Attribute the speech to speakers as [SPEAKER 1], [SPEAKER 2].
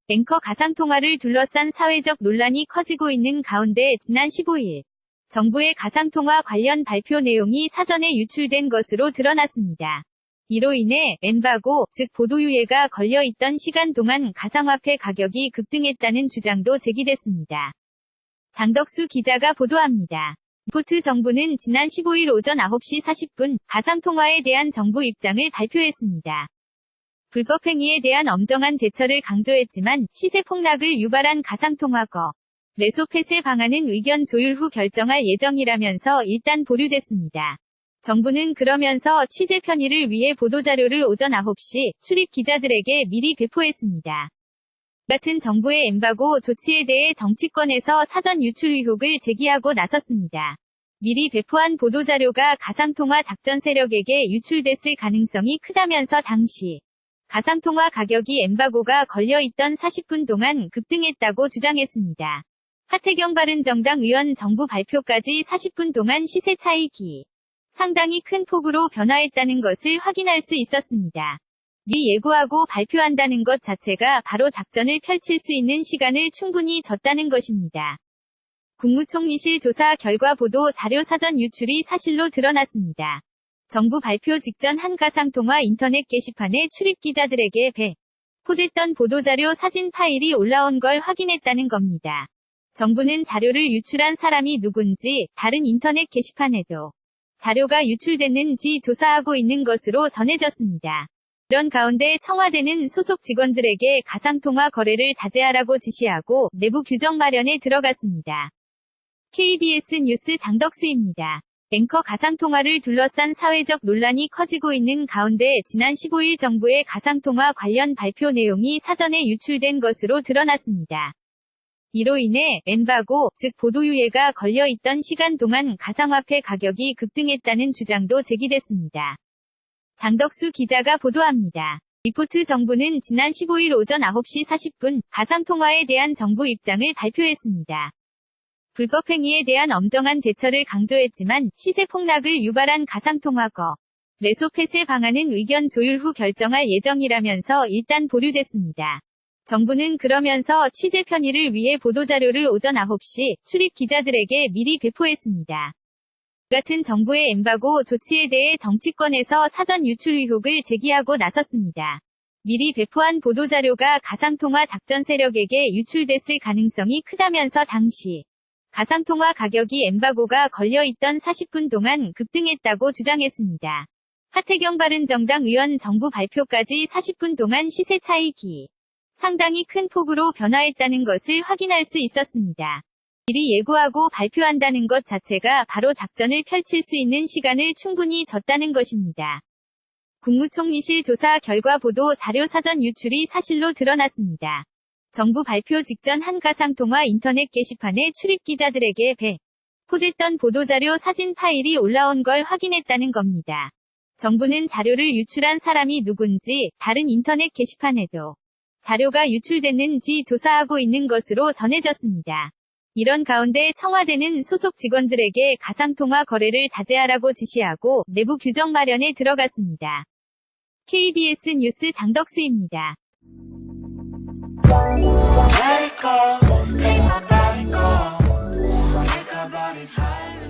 [SPEAKER 1] 앵커 가상통화를 둘러싼 사회적 논란이 커지고 있는 가운데 지난 15일 정부의 가상통화 관련 발표 내용이 사전에 유출된 것으로 드러났습니다. 이로 인해 엠바고, 즉 보도유예가 걸려있던 시간 동안 가상화폐 가격이 급등했다는 주장도 제기됐습니다. 장덕수 기자가 보도합니다. 리포트 정부는 지난 15일 오전 9시 40분 가상통화에 대한 정부 입장을 발표했습니다. 불법행위에 대한 엄정한 대처를 강조했지만 시세 폭락을 유발한 가상통화 거래소 폐쇄 방안은 의견 조율 후 결정할 예정이라면서 일단 보류됐습니다. 정부는 그러면서 취재 편의를 위해 보도자료를 오전 9시 출입 기자들에게 미리 배포했습니다. 같은 정부의 엠바고 조치에 대해 정치권에서 사전 유출 의혹을 제기하고 나섰습니다. 미리 배포한 보도자료가 가상통화 작전 세력에게 유출됐을 가능성이 크다면서 당시 가상통화 가격이 엠바고가 걸려있던 40분 동안 급등했다고 주장했습니다. 하태경 바른정당 의원 정부 발표까지 40분 동안 시세 차익이 상당히 큰 폭으로 변화했다는 것을 확인할 수 있었습니다. 미리 예고하고 발표한다는 것 자체가 바로 작전을 펼칠 수 있는 시간을 충분히 줬다는 것입니다. 국무총리실 조사 결과 보도 자료 사전 유출이 사실로 드러났습니다. 정부 발표 직전 한 가상통화 인터넷 게시판에 출입 기자들에게 배포됐던 보도자료 사진 파일이 올라온 걸 확인했다는 겁니다. 정부는 자료를 유출한 사람이 누군지 다른 인터넷 게시판에도 자료가 유출됐는지 조사하고 있는 것으로 전해졌습니다. 이런 가운데 청와대는 소속 직원들에게 가상통화 거래를 자제하라고 지시하고 내부 규정 마련에 들어갔습니다. KBS 뉴스 장덕수입니다. 앵커 가상통화를 둘러싼 사회적 논란이 커지고 있는 가운데 지난 15일 정부의 가상통화 관련 발표 내용이 사전에 유출된 것으로 드러났습니다. 이로 인해 엠바고, 즉 보도유예가 걸려있던 시간 동안 가상화폐 가격이 급등했다는 주장도 제기됐습니다. 장덕수 기자가 보도합니다. 리포트 정부는 지난 15일 오전 9시 40분 가상통화에 대한 정부 입장을 발표했습니다. 불법행위에 대한 엄정한 대처를 강조했지만 시세 폭락을 유발한 가상통화 거래소 폐쇄 방안은 의견 조율 후 결정할 예정이라면서 일단 보류됐습니다. 정부는 그러면서 취재 편의를 위해 보도자료를 오전 9시 출입 기자들에게 미리 배포했습니다. 같은 정부의 엠바고 조치에 대해 정치권에서 사전 유출 의혹을 제기하고 나섰습니다. 미리 배포한 보도자료가 가상통화 작전 세력에게 유출됐을 가능성이 크다면서 당시 가상통화 가격이 엠바고가 걸려있던 40분 동안 급등했다고 주장했습니다. 하태경 바른정당 의원 정부 발표까지 40분 동안 시세 차익이 상당히 큰 폭으로 변화했다는 것을 확인할 수 있었습니다. 미리 예고하고 발표한다는 것 자체가 바로 작전을 펼칠 수 있는 시간을 충분히 줬다는 것입니다. 국무총리실 조사 결과 보도 자료 사전 유출이 사실로 드러났습니다. 정부 발표 직전 한 가상통화 인터넷 게시판에 출입 기자들에게 배포됐던 보도자료 사진 파일이 올라온 걸 확인했다는 겁니다. 정부는 자료를 유출한 사람이 누군지 다른 인터넷 게시판에도 자료가 유출됐는지 조사하고 있는 것으로 전해졌습니다. 이런 가운데 청와대는 소속 직원들에게 가상통화 거래를 자제하라고 지시하고 내부 규정 마련에 들어갔습니다. KBS 뉴스 장덕수입니다. Let it go, ain't nobody go. Take our bodies higher.